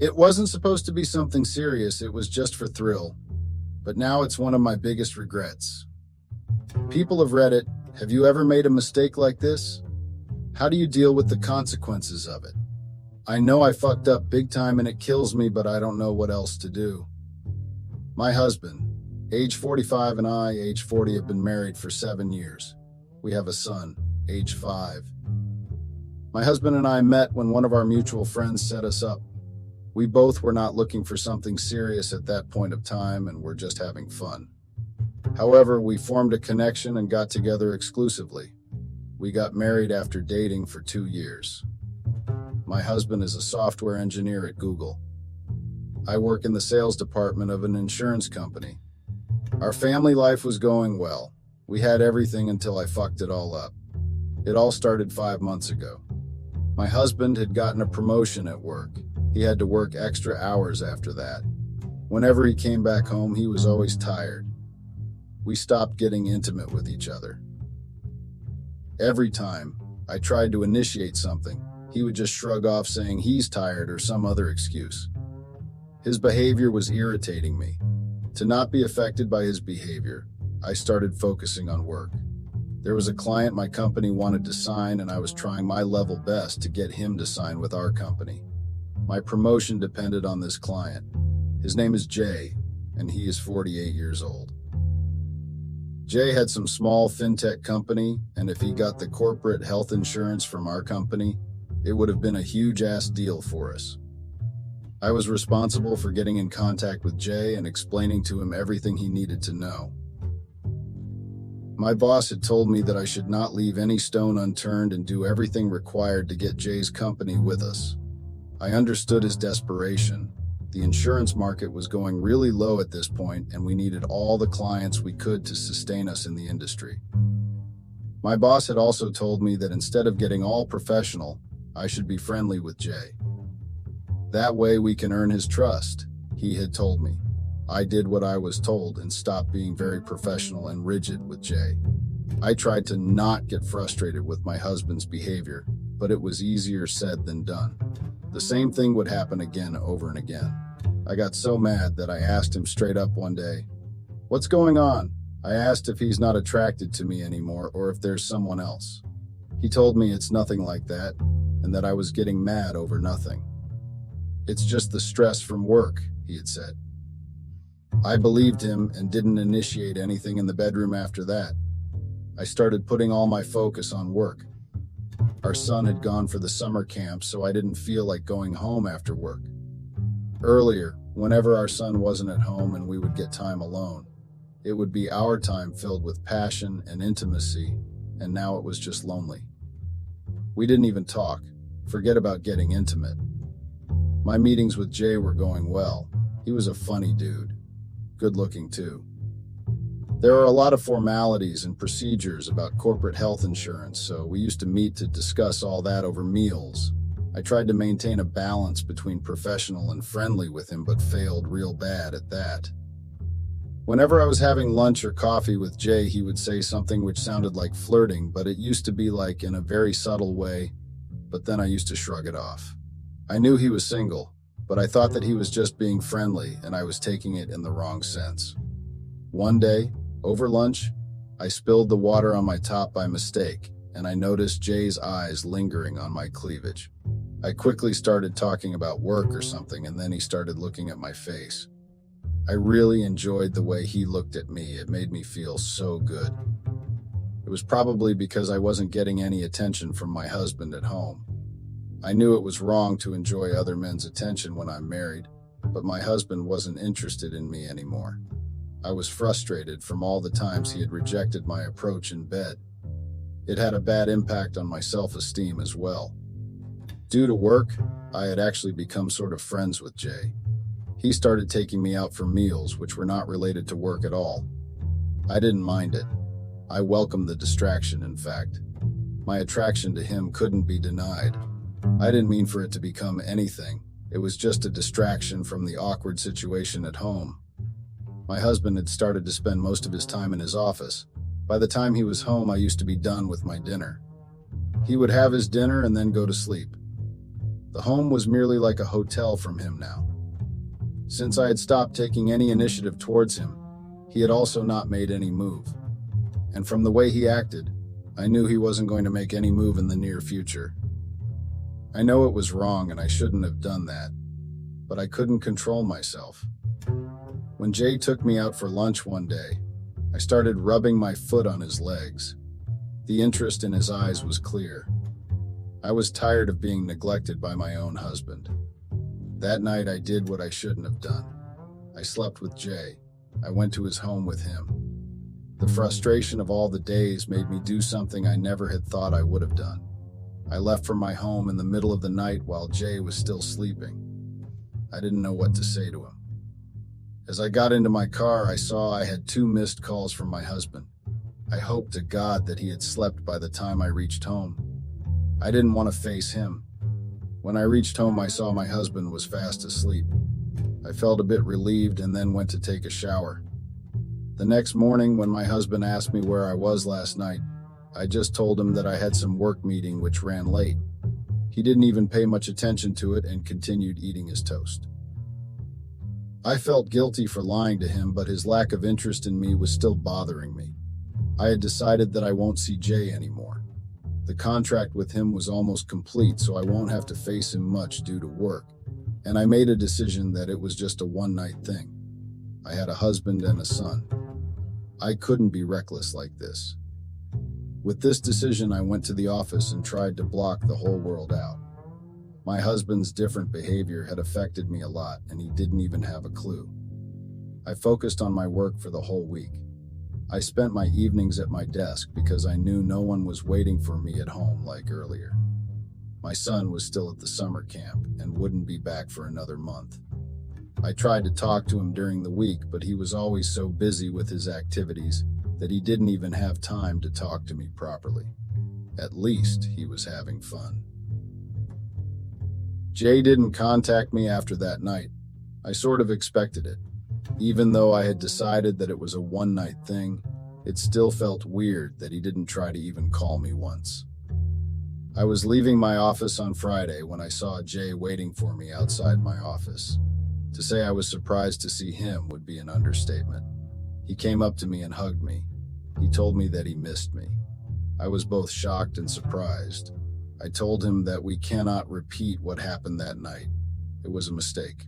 It wasn't supposed to be something serious, it was just for thrill. But now it's one of my biggest regrets. People of Reddit, have you ever made a mistake like this? How do you deal with the consequences of it? I know I fucked up big time and it kills me, but I don't know what else to do. My husband, age 45, and I, age 40, have been married for 7 years. We have a son, age 5. My husband and I met when one of our mutual friends set us up. We both were not looking for something serious at that point of time and were just having fun. However, we formed a connection and got together exclusively. We got married after dating for 2 years. My husband is a software engineer at Google. I work in the sales department of an insurance company. Our family life was going well. We had everything until I fucked it all up. It all started 5 months ago. My husband had gotten a promotion at work. He had to work extra hours after that. Whenever he came back home, he was always tired. We stopped getting intimate with each other. Every time I tried to initiate something, he would just shrug off saying he's tired or some other excuse. His behavior was irritating me. To not be affected by his behavior, I started focusing on work. There was a client my company wanted to sign, and I was trying my level best to get him to sign with our company. My promotion depended on this client. His name is Jay, and he is 48 years old. Jay had some small fintech company, and if he got the corporate health insurance from our company, it would have been a huge-ass deal for us. I was responsible for getting in contact with Jay and explaining to him everything he needed to know. My boss had told me that I should not leave any stone unturned and do everything required to get Jay's company with us. I understood his desperation. The insurance market was going really low at this point, and we needed all the clients we could to sustain us in the industry. My boss had also told me that instead of getting all professional, I should be friendly with Jay. That way we can earn his trust, he had told me. I did what I was told and stopped being very professional and rigid with Jay. I tried to not get frustrated with my husband's behavior, but it was easier said than done. The same thing would happen again over and again. I got so mad that I asked him straight up one day, "What's going on?" I asked if he's not attracted to me anymore or if there's someone else. He told me it's nothing like that and that I was getting mad over nothing. "It's just the stress from work," he had said. I believed him and didn't initiate anything in the bedroom after that. I started putting all my focus on work. Our son had gone for the summer camp, so I didn't feel like going home after work. Earlier, whenever our son wasn't at home and we would get time alone, it would be our time filled with passion and intimacy, and now it was just lonely. We didn't even talk. Forget about getting intimate. My meetings with Jay were going well. He was a funny dude. Good looking too. There are a lot of formalities and procedures about corporate health insurance, so we used to meet to discuss all that over meals. I tried to maintain a balance between professional and friendly with him, but failed real bad at that. Whenever I was having lunch or coffee with Jay, he would say something which sounded like flirting, but it used to be like in a very subtle way, but then I used to shrug it off. I knew he was single, but I thought that he was just being friendly, and I was taking it in the wrong sense. One day, over lunch, I spilled the water on my top by mistake, and I noticed Jay's eyes lingering on my cleavage. I quickly started talking about work or something, and then he started looking at my face. I really enjoyed the way he looked at me. It made me feel so good. It was probably because I wasn't getting any attention from my husband at home. I knew it was wrong to enjoy other men's attention when I'm married, but my husband wasn't interested in me anymore. I was frustrated from all the times he had rejected my approach in bed. It had a bad impact on my self-esteem as well. Due to work, I had actually become sort of friends with Jay. He started taking me out for meals which were not related to work at all. I didn't mind it. I welcomed the distraction, in fact. My attraction to him couldn't be denied. I didn't mean for it to become anything. It was just a distraction from the awkward situation at home. My husband had started to spend most of his time in his office. By the time he was home, I used to be done with my dinner. He would have his dinner and then go to sleep. The home was merely like a hotel from him now. Since I had stopped taking any initiative towards him, he had also not made any move. And from the way he acted, I knew he wasn't going to make any move in the near future. I know it was wrong and I shouldn't have done that, but I couldn't control myself. When Jay took me out for lunch one day, I started rubbing my foot on his legs. The interest in his eyes was clear. I was tired of being neglected by my own husband. That night I did what I shouldn't have done. I slept with Jay. I went to his home with him. The frustration of all the days made me do something I never had thought I would have done. I left from my home in the middle of the night while Jay was still sleeping. I didn't know what to say to him. As I got into my car, I saw I had 2 missed calls from my husband. I hoped to God that he had slept by the time I reached home. I didn't want to face him. When I reached home, I saw my husband was fast asleep. I felt a bit relieved and then went to take a shower. The next morning, when my husband asked me where I was last night, I just told him that I had some work meeting which ran late. He didn't even pay much attention to it and continued eating his toast. I felt guilty for lying to him, but his lack of interest in me was still bothering me. I had decided that I won't see Jay anymore. The contract with him was almost complete, so I won't have to face him much due to work, and I made a decision that it was just a one-night thing. I had a husband and a son. I couldn't be reckless like this. With this decision, I went to the office and tried to block the whole world out. My husband's different behavior had affected me a lot, and he didn't even have a clue. I focused on my work for the whole week. I spent my evenings at my desk because I knew no one was waiting for me at home like earlier. My son was still at the summer camp and wouldn't be back for another month. I tried to talk to him during the week, but he was always so busy with his activities that he didn't even have time to talk to me properly. At least he was having fun. Jay didn't contact me after that night. I sort of expected it. Even though I had decided that it was a one-night thing, it still felt weird that he didn't try to even call me once. I was leaving my office on Friday when I saw Jay waiting for me outside my office. To say I was surprised to see him would be an understatement. He came up to me and hugged me. He told me that he missed me. I was both shocked and surprised. I told him that we cannot repeat what happened that night. It was a mistake.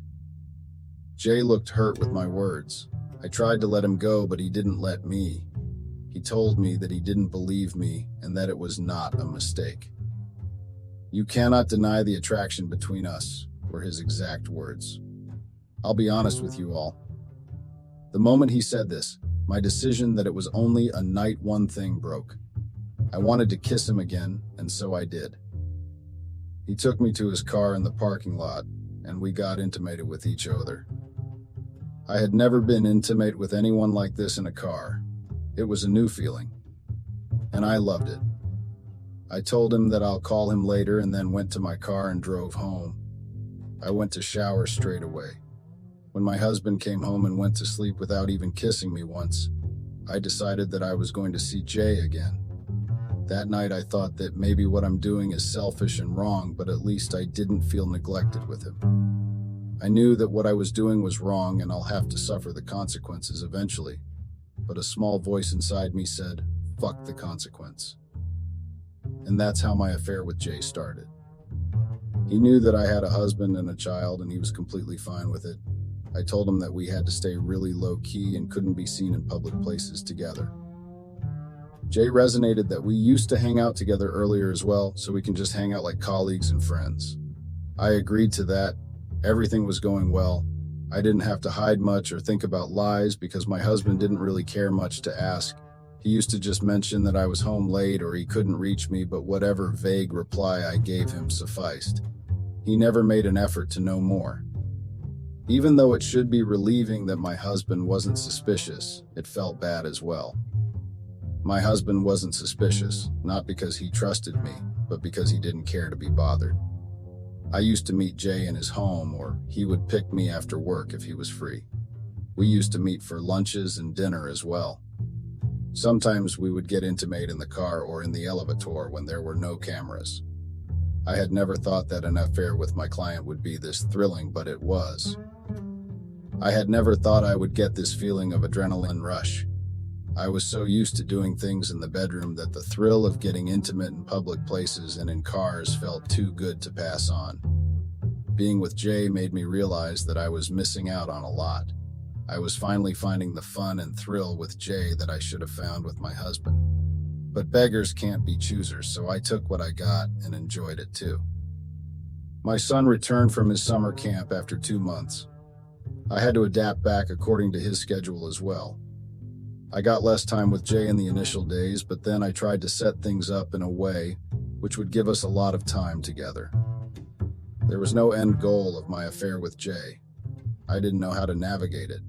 Jay looked hurt with my words. I tried to let him go, but he didn't let me. He told me that he didn't believe me and that it was not a mistake. "You cannot deny the attraction between us," were his exact words. I'll be honest with you all. The moment he said this, my decision that it was only a night one thing broke. I wanted to kiss him again, and so I did. He took me to his car in the parking lot, and we got intimated with each other. I had never been intimate with anyone like this in a car. It was a new feeling, and I loved it. I told him that I'll call him later and then went to my car and drove home. I went to shower straight away. When my husband came home and went to sleep without even kissing me once, I decided that I was going to see Jay again. That night I thought that maybe what I'm doing is selfish and wrong, but at least I didn't feel neglected with him. I knew that what I was doing was wrong and I'll have to suffer the consequences eventually. But a small voice inside me said, "Fuck the consequence." And that's how my affair with Jay started. He knew that I had a husband and a child, and he was completely fine with it. I told him that we had to stay really low-key and couldn't be seen in public places together. Jay resonated that we used to hang out together earlier as well, so we can just hang out like colleagues and friends. I agreed to that. Everything was going well. I didn't have to hide much or think about lies because my husband didn't really care much to ask. He used to just mention that I was home late or he couldn't reach me, but whatever vague reply I gave him sufficed. He never made an effort to know more. Even though it should be relieving that my husband wasn't suspicious, it felt bad as well. My husband wasn't suspicious, not because he trusted me, but because he didn't care to be bothered. I used to meet Jay in his home, or he would pick me after work if he was free. We used to meet for lunches and dinner as well. Sometimes we would get intimate in the car or in the elevator when there were no cameras. I had never thought that an affair with my client would be this thrilling, but it was. I had never thought I would get this feeling of adrenaline rush. I was so used to doing things in the bedroom that the thrill of getting intimate in public places and in cars felt too good to pass on. Being with Jay made me realize that I was missing out on a lot. I was finally finding the fun and thrill with Jay that I should have found with my husband. But beggars can't be choosers, so I took what I got and enjoyed it too. My son returned from his summer camp after 2 months. I had to adapt back according to his schedule as well. I got less time with Jay in the initial days, but then I tried to set things up in a way which would give us a lot of time together. There was no end goal of my affair with Jay. I didn't know how to navigate it.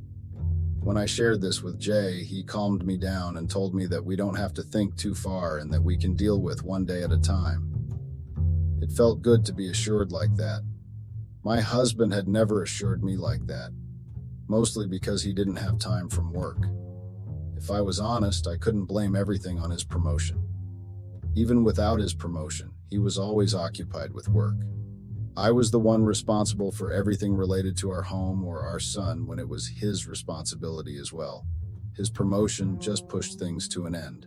When I shared this with Jay, he calmed me down and told me that we don't have to think too far and that we can deal with one day at a time. It felt good to be assured like that. My husband had never assured me like that, mostly because he didn't have time from work. If I was honest, I couldn't blame everything on his promotion. Even without his promotion, he was always occupied with work. I was the one responsible for everything related to our home or our son when it was his responsibility as well. His promotion just pushed things to an end.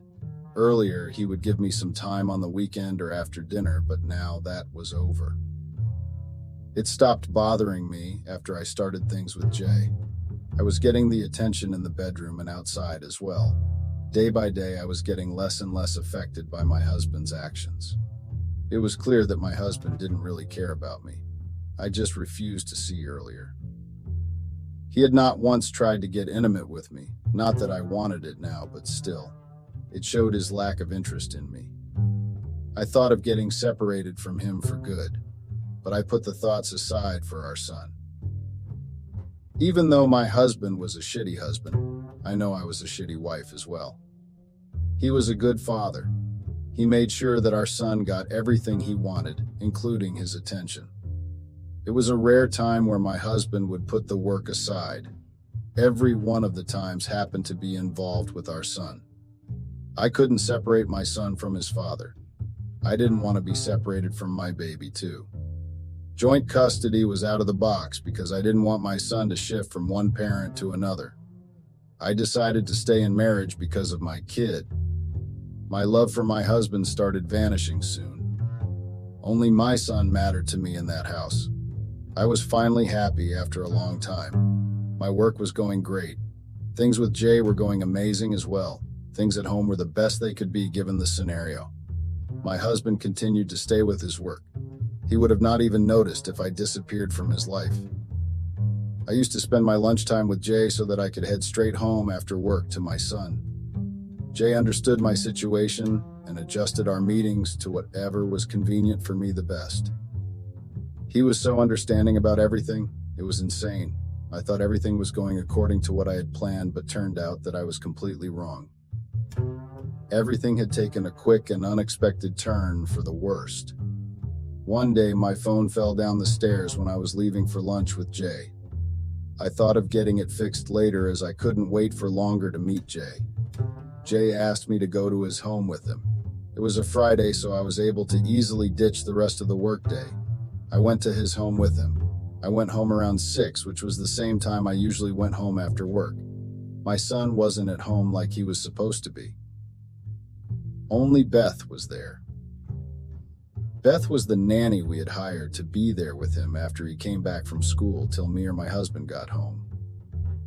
Earlier, he would give me some time on the weekend or after dinner, but now that was over. It stopped bothering me after I started things with Jay. I was getting the attention in the bedroom and outside as well. Day by day, I was getting less and less affected by my husband's actions. It was clear that my husband didn't really care about me. I just refused to see earlier. He had not once tried to get intimate with me, not that I wanted it now, but still. It showed his lack of interest in me. I thought of getting separated from him for good, but I put the thoughts aside for our son. Even though my husband was a shitty husband, I know I was a shitty wife as well. He was a good father. He made sure that our son got everything he wanted, including his attention. It was a rare time where my husband would put the work aside. Every one of the times happened to be involved with our son. I couldn't separate my son from his father. I didn't want to be separated from my baby too. Joint custody was out of the box because I didn't want my son to shift from one parent to another. I decided to stay in marriage because of my kid. My love for my husband started vanishing soon. Only my son mattered to me in that house. I was finally happy after a long time. My work was going great. Things with Jay were going amazing as well. Things at home were the best they could be given the scenario. My husband continued to stay with his work. He would have not even noticed if I disappeared from his life. I used to spend my lunchtime with Jay so that I could head straight home after work to my son. Jay understood my situation and adjusted our meetings to whatever was convenient for me the best. He was so understanding about everything, it was insane. I thought everything was going according to what I had planned, but turned out that I was completely wrong. Everything had taken a quick and unexpected turn for the worst. One day, my phone fell down the stairs when I was leaving for lunch with Jay. I thought of getting it fixed later as I couldn't wait for longer to meet Jay. Jay asked me to go to his home with him. It was a Friday, so I was able to easily ditch the rest of the workday. I went to his home with him. I went home around 6, which was the same time I usually went home after work. My son wasn't at home like he was supposed to be. Only Beth was there. Beth was the nanny we had hired to be there with him after he came back from school till me or my husband got home.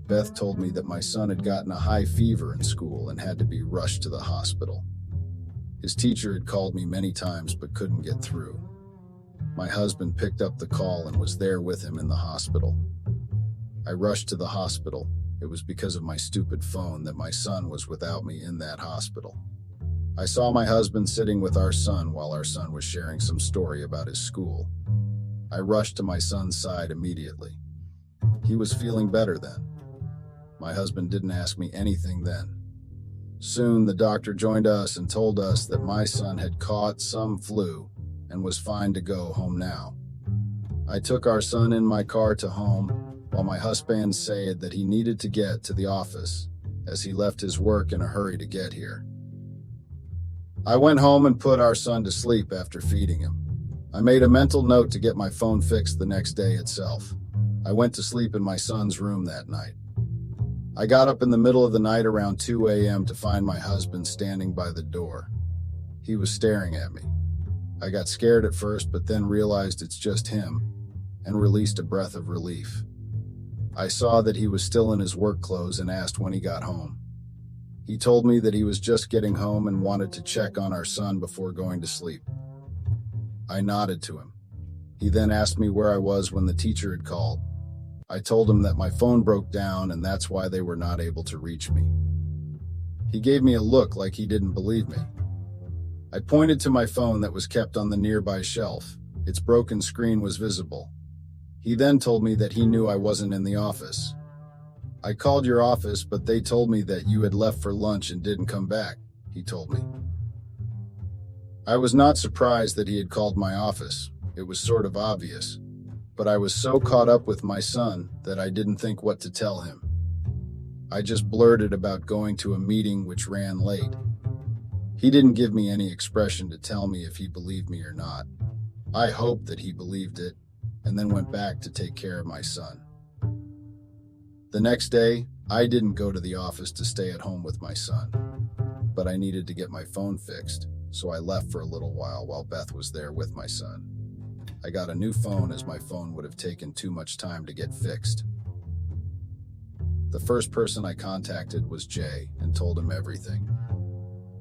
Beth told me that my son had gotten a high fever in school and had to be rushed to the hospital. His teacher had called me many times but couldn't get through. My husband picked up the call and was there with him in the hospital. I rushed to the hospital. It was because of my stupid phone that my son was without me in that hospital. I saw my husband sitting with our son while our son was sharing some story about his school. I rushed to my son's side immediately. He was feeling better then. My husband didn't ask me anything then. Soon the doctor joined us and told us that my son had caught some flu and was fine to go home now. I took our son in my car to home while my husband said that he needed to get to the office as he left his work in a hurry to get here. I went home and put our son to sleep after feeding him. I made a mental note to get my phone fixed the next day itself. I went to sleep in my son's room that night. I got up in the middle of the night around 2 a.m. to find my husband standing by the door. He was staring at me. I got scared at first, but then realized it's just him and released a breath of relief. I saw that he was still in his work clothes and asked when he got home. He told me that he was just getting home and wanted to check on our son before going to sleep. I nodded to him. He then asked me where I was when the teacher had called. I told him that my phone broke down and that's why they were not able to reach me. He gave me a look like he didn't believe me. I pointed to my phone that was kept on the nearby shelf. Its broken screen was visible. He then told me that he knew I wasn't in the office. I called your office, but they told me that you had left for lunch and didn't come back, he told me. I was not surprised that he had called my office. It was sort of obvious. But I was so caught up with my son that I didn't think what to tell him. I just blurted about going to a meeting which ran late. He didn't give me any expression to tell me if he believed me or not. I hoped that he believed it, and then went back to take care of my son. The next day, I didn't go to the office to stay at home with my son, but I needed to get my phone fixed, so I left for a little while Beth was there with my son. I got a new phone as my phone would have taken too much time to get fixed. The first person I contacted was Jay and told him everything.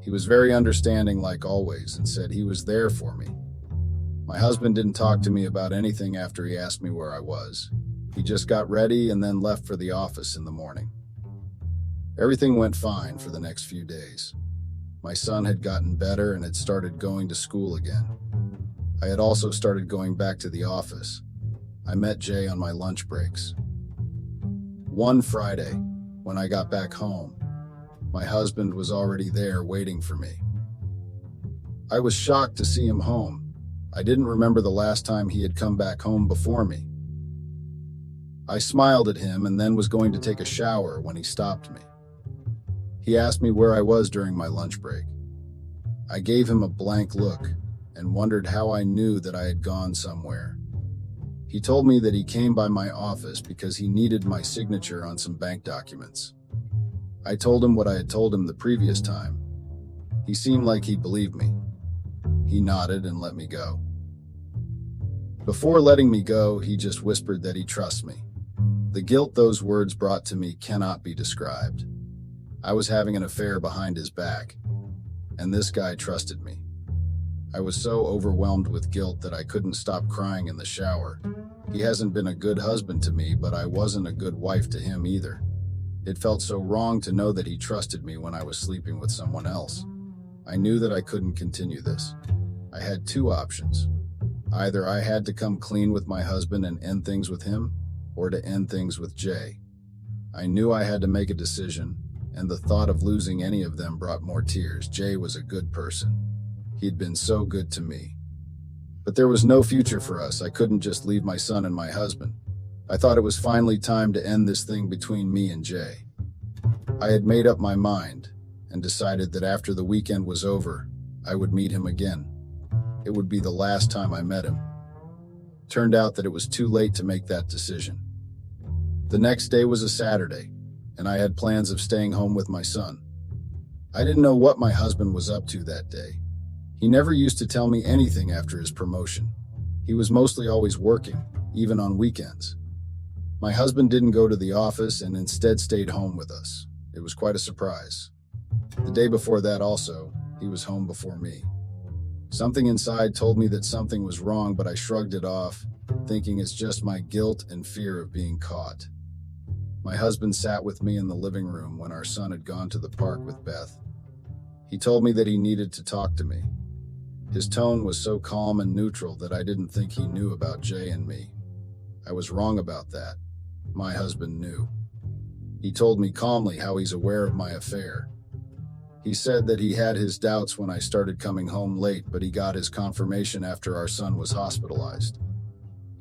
He was very understanding like always and said he was there for me. My husband didn't talk to me about anything after he asked me where I was. He just got ready and then left for the office in the morning. Everything went fine for the next few days. My son had gotten better and had started going to school again. I had also started going back to the office. I met Jay on my lunch breaks. One Friday, when I got back home, my husband was already there waiting for me. I was shocked to see him home. I didn't remember the last time he had come back home before me. I smiled at him and then was going to take a shower when he stopped me. He asked me where I was during my lunch break. I gave him a blank look and wondered how I knew that I had gone somewhere. He told me that he came by my office because he needed my signature on some bank documents. I told him what I had told him the previous time. He seemed like he believed me. He nodded and let me go. Before letting me go, he just whispered that he trusts me. The guilt those words brought to me cannot be described. I was having an affair behind his back, and this guy trusted me. I was so overwhelmed with guilt that I couldn't stop crying in the shower. He hasn't been a good husband to me, but I wasn't a good wife to him either. It felt so wrong to know that he trusted me when I was sleeping with someone else. I knew that I couldn't continue this. I had two options. Either I had to come clean with my husband and end things with him, or to end things with Jay. I knew I had to make a decision, and the thought of losing any of them brought more tears. Jay was a good person. He'd been so good to me. But there was no future for us. I couldn't just leave my son and my husband. I thought it was finally time to end this thing between me and Jay. I had made up my mind and decided that after the weekend was over, I would meet him again. It would be the last time I met him. Turned out that it was too late to make that decision. The next day was a Saturday, and I had plans of staying home with my son. I didn't know what my husband was up to that day. He never used to tell me anything after his promotion. He was mostly always working, even on weekends. My husband didn't go to the office and instead stayed home with us. It was quite a surprise. The day before that also, he was home before me. Something inside told me that something was wrong, but I shrugged it off, thinking it's just my guilt and fear of being caught. My husband sat with me in the living room when our son had gone to the park with Beth. He told me that he needed to talk to me. His tone was so calm and neutral that I didn't think he knew about Jay and me. I was wrong about that. My husband knew. He told me calmly how he's aware of my affair. He said that he had his doubts when I started coming home late, but he got his confirmation after our son was hospitalized.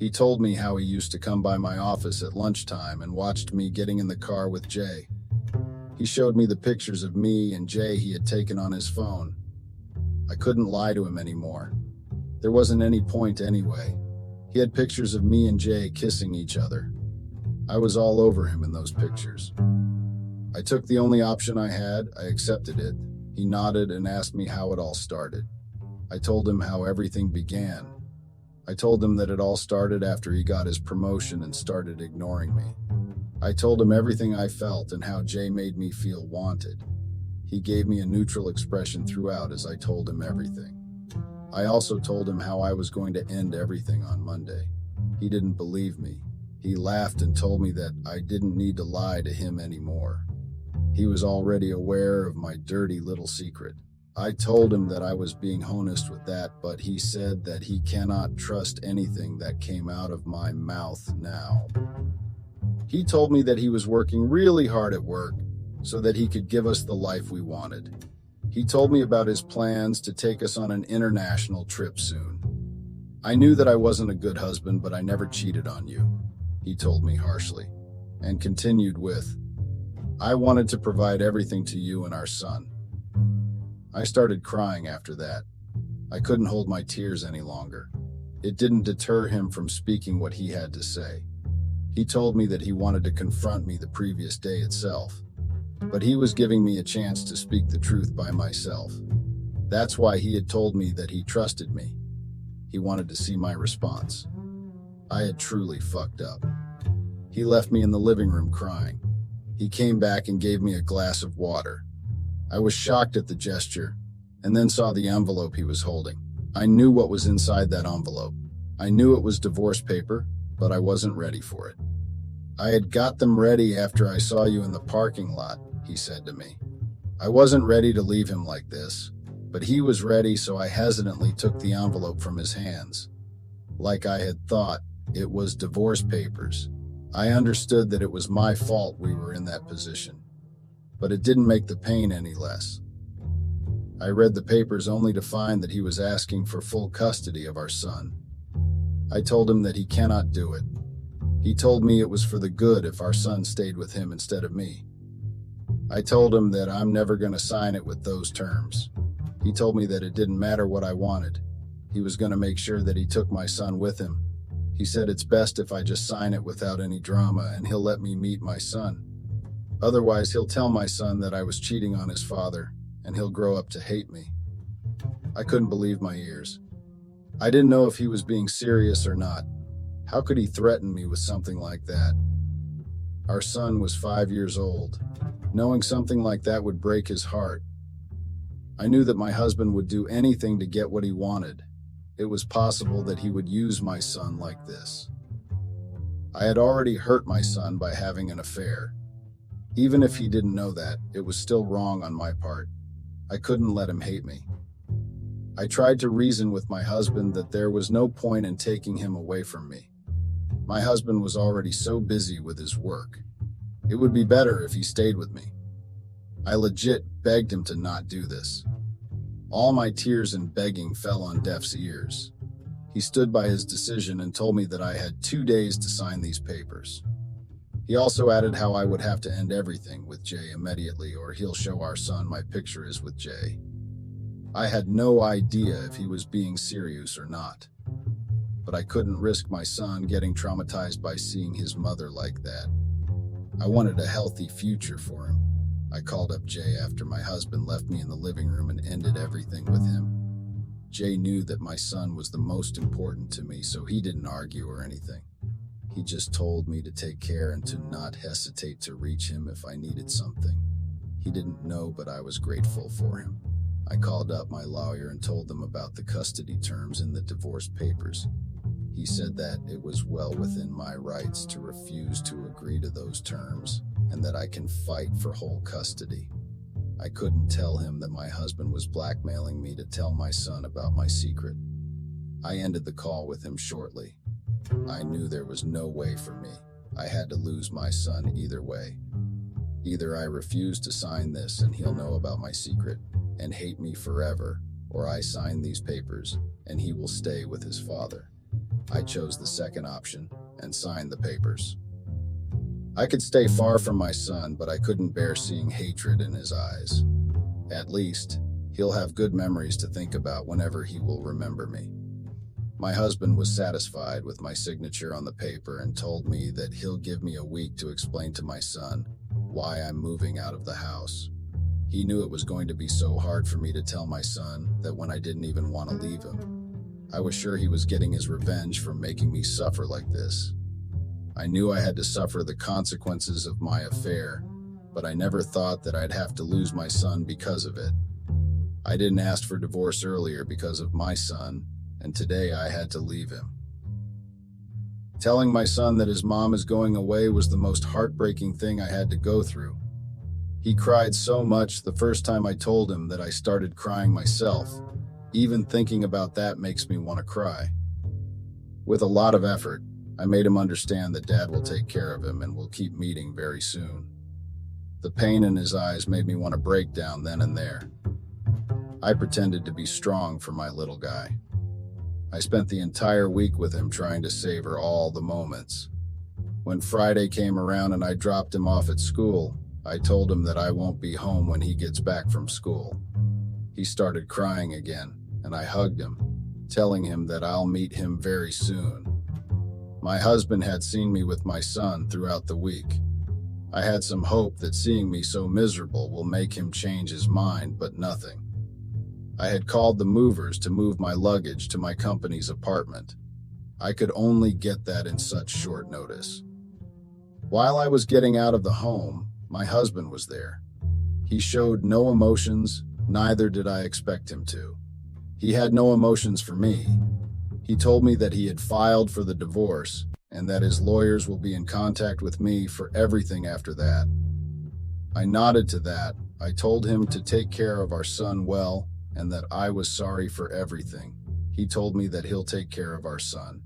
He told me how he used to come by my office at lunchtime and watched me getting in the car with Jay. He showed me the pictures of me and Jay he had taken on his phone. I couldn't lie to him anymore. There wasn't any point anyway. He had pictures of me and Jay kissing each other. I was all over him in those pictures. I took the only option I had. I accepted it. He nodded and asked me how it all started. I told him how everything began. I told him that it all started after he got his promotion and started ignoring me. I told him everything I felt and how Jay made me feel wanted. He gave me a neutral expression throughout as I told him everything. I also told him how I was going to end everything on Monday. He didn't believe me. He laughed and told me that I didn't need to lie to him anymore. He was already aware of my dirty little secret. I told him that I was being honest with that, but he said that he cannot trust anything that came out of my mouth now. He told me that he was working really hard at work so that he could give us the life we wanted. He told me about his plans to take us on an international trip soon. I knew that I wasn't a good husband, but I never cheated on you, he told me harshly, and continued with, I wanted to provide everything to you and our son. I started crying after that. I couldn't hold my tears any longer. It didn't deter him from speaking what he had to say. He told me that he wanted to confront me the previous day itself, but he was giving me a chance to speak the truth by myself. That's why he had told me that he trusted me. He wanted to see my response. I had truly fucked up. He left me in the living room crying. He came back and gave me a glass of water. I was shocked at the gesture, and then saw the envelope he was holding. I knew what was inside that envelope. I knew it was divorce paper, but I wasn't ready for it. I had got them ready after I saw you in the parking lot, he said to me. I wasn't ready to leave him like this, but he was ready, so I hesitantly took the envelope from his hands. Like I had thought, it was divorce papers. I understood that it was my fault we were in that position, but it didn't make the pain any less. I read the papers only to find that he was asking for full custody of our son. I told him that he cannot do it. He told me it was for the good if our son stayed with him instead of me. I told him that I'm never going to sign it with those terms. He told me that it didn't matter what I wanted. He was going to make sure that he took my son with him. He said it's best if I just sign it without any drama, and he'll let me meet my son. Otherwise, he'll tell my son that I was cheating on his father, and he'll grow up to hate me. I couldn't believe my ears. I didn't know if he was being serious or not. How could he threaten me with something like that? Our son was 5 years old. Knowing something like that would break his heart. I knew that my husband would do anything to get what he wanted. It was possible that he would use my son like this. I had already hurt my son by having an affair. Even if he didn't know that, it was still wrong on my part. I couldn't let him hate me. I tried to reason with my husband that there was no point in taking him away from me. My husband was already so busy with his work. It would be better if he stayed with me. I legit begged him to not do this. All my tears and begging fell on deaf ears. He stood by his decision and told me that I had 2 days to sign these papers. He also added how I would have to end everything with Jay immediately, or he'll show our son my picture is with Jay. I had no idea if he was being serious or not, but I couldn't risk my son getting traumatized by seeing his mother like that. I wanted a healthy future for him. I called up Jay after my husband left me in the living room and ended everything with him. Jay knew that my son was the most important to me, so he didn't argue or anything. He just told me to take care and to not hesitate to reach him if I needed something. He didn't know, but I was grateful for him. I called up my lawyer and told them about the custody terms in the divorce papers. He said that it was well within my rights to refuse to agree to those terms, and that I can fight for whole custody. I couldn't tell him that my husband was blackmailing me to tell my son about my secret. I ended the call with him shortly. I knew there was no way for me. I had to lose my son either way. Either I refuse to sign this and he'll know about my secret and hate me forever, or I sign these papers and he will stay with his father. I chose the second option and signed the papers. I could stay far from my son, but I couldn't bear seeing hatred in his eyes. At least, he'll have good memories to think about whenever he will remember me. My husband was satisfied with my signature on the paper and told me that he'll give me a week to explain to my son why I'm moving out of the house. He knew it was going to be so hard for me to tell my son that when I didn't even want to leave him. I was sure he was getting his revenge for making me suffer like this. I knew I had to suffer the consequences of my affair, but I never thought that I'd have to lose my son because of it. I didn't ask for divorce earlier because of my son, and today I had to leave him. Telling my son that his mom is going away was the most heartbreaking thing I had to go through. He cried so much the first time I told him that I started crying myself. Even thinking about that makes me want to cry. With a lot of effort, I made him understand that Dad will take care of him and we'll keep meeting very soon. The pain in his eyes made me want to break down then and there. I pretended to be strong for my little guy. I spent the entire week with him trying to savor all the moments. When Friday came around and I dropped him off at school, I told him that I won't be home when he gets back from school. He started crying again, and I hugged him, telling him that I'll meet him very soon. My husband had seen me with my son throughout the week. I had some hope that seeing me so miserable will make him change his mind, but nothing. I had called the movers to move my luggage to my company's apartment. I could only get that in such short notice. While I was getting out of the home, my husband was there. He showed no emotions, neither did I expect him to. He had no emotions for me. He told me that he had filed for the divorce and that his lawyers will be in contact with me for everything after that. I nodded to that. I told him to take care of our son well and that I was sorry for everything. He told me that he'll take care of our son.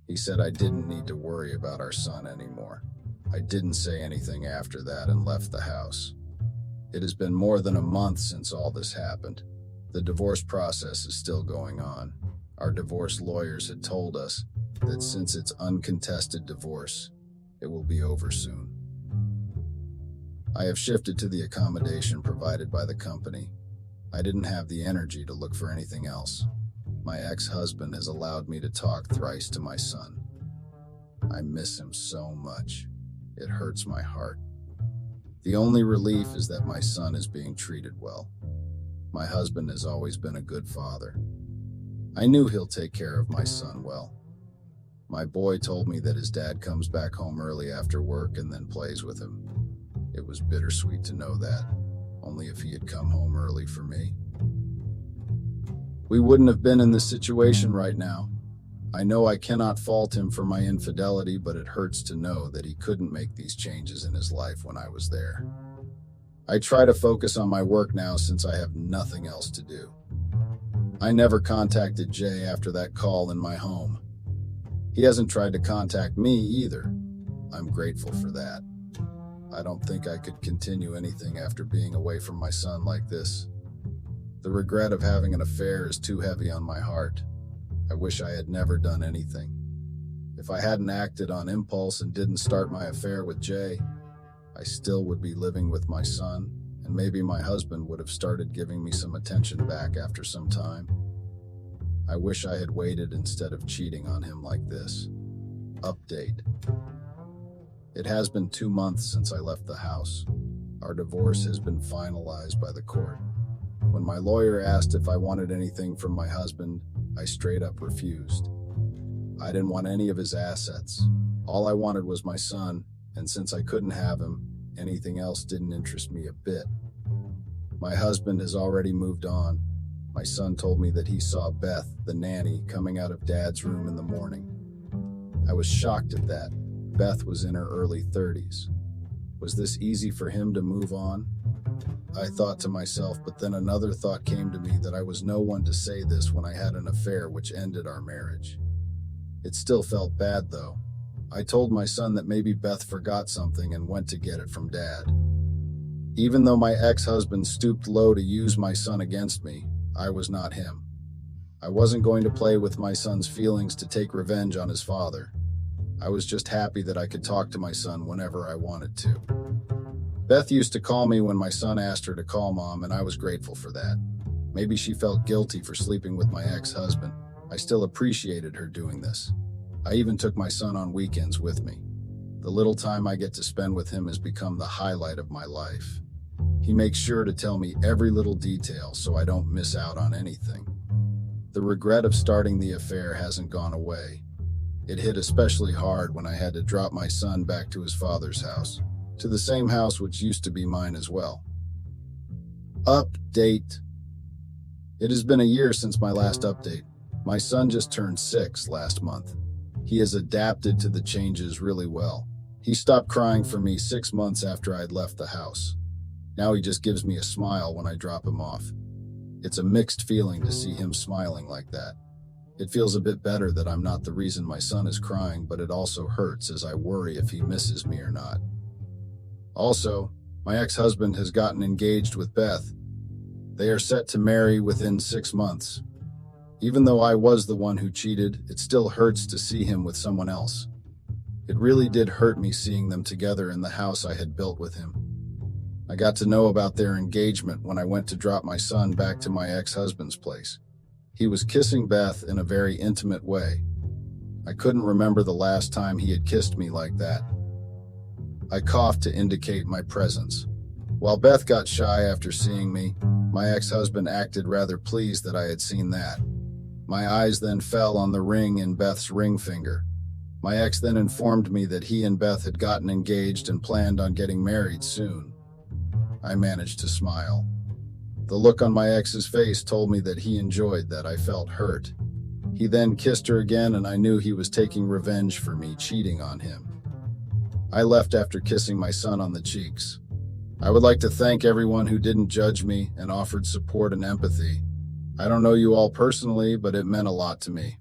He said I didn't need to worry about our son anymore. I didn't say anything after that and left the house. It has been more than a month since all this happened. The divorce process is still going on. Our divorce lawyers had told us that since it's uncontested divorce, it will be over soon. I have shifted to the accommodation provided by the company. I didn't have the energy to look for anything else. My ex-husband has allowed me to talk thrice to my son. I miss him so much. It hurts my heart. The only relief is that my son is being treated well. My husband has always been a good father. I knew he'll take care of my son well. My boy told me that his dad comes back home early after work and then plays with him. It was bittersweet to know that, only if he had come home early for me. We wouldn't have been in this situation right now. I know I cannot fault him for my infidelity, but it hurts to know that he couldn't make these changes in his life when I was there. I try to focus on my work now since I have nothing else to do. I never contacted Jay after that call in my home. He hasn't tried to contact me either. I'm grateful for that. I don't think I could continue anything after being away from my son like this. The regret of having an affair is too heavy on my heart. I wish I had never done anything. If I hadn't acted on impulse and didn't start my affair with Jay, I still would be living with my son, and maybe my husband would have started giving me some attention back after some time. I wish I had waited instead of cheating on him like this. Update. It has been 2 months since I left the house. Our divorce has been finalized by the court. When my lawyer asked if I wanted anything from my husband, I straight up refused. I didn't want any of his assets. All I wanted was my son, and since I couldn't have him, anything else didn't interest me a bit. My husband has already moved on. My son told me that he saw Beth, the nanny, coming out of Dad's room in the morning. I was shocked at that. Beth was in her early 30s. Was this easy for him to move on? I thought to myself, but then another thought came to me that I was no one to say this when I had an affair which ended our marriage. It still felt bad, though. I told my son that maybe Beth forgot something and went to get it from Dad. Even though my ex-husband stooped low to use my son against me, I was not him. I wasn't going to play with my son's feelings to take revenge on his father. I was just happy that I could talk to my son whenever I wanted to. Beth used to call me when my son asked her to call Mom, and I was grateful for that. Maybe she felt guilty for sleeping with my ex-husband. I still appreciated her doing this. I even took my son on weekends with me. The little time I get to spend with him has become the highlight of my life. He makes sure to tell me every little detail so I don't miss out on anything. The regret of starting the affair hasn't gone away. It hit especially hard when I had to drop my son back to his father's house, to the same house which used to be mine as well. Update. It has been a year since my last update. My son just turned 6 last month. He has adapted to the changes really well. He stopped crying for me 6 months after I'd left the house. Now he just gives me a smile when I drop him off. It's a mixed feeling to see him smiling like that. It feels a bit better that I'm not the reason my son is crying, but it also hurts as I worry if he misses me or not. Also, my ex-husband has gotten engaged with Beth. They are set to marry within 6 months. Even though I was the one who cheated, it still hurts to see him with someone else. It really did hurt me seeing them together in the house I had built with him. I got to know about their engagement when I went to drop my son back to my ex-husband's place. He was kissing Beth in a very intimate way. I couldn't remember the last time he had kissed me like that. I coughed to indicate my presence. While Beth got shy after seeing me, my ex-husband acted rather pleased that I had seen that. My eyes then fell on the ring in Beth's ring finger. My ex then informed me that he and Beth had gotten engaged and planned on getting married soon. I managed to smile. The look on my ex's face told me that he enjoyed that I felt hurt. He then kissed her again, and I knew he was taking revenge for me cheating on him. I left after kissing my son on the cheeks. I would like to thank everyone who didn't judge me and offered support and empathy. I don't know you all personally, but it meant a lot to me.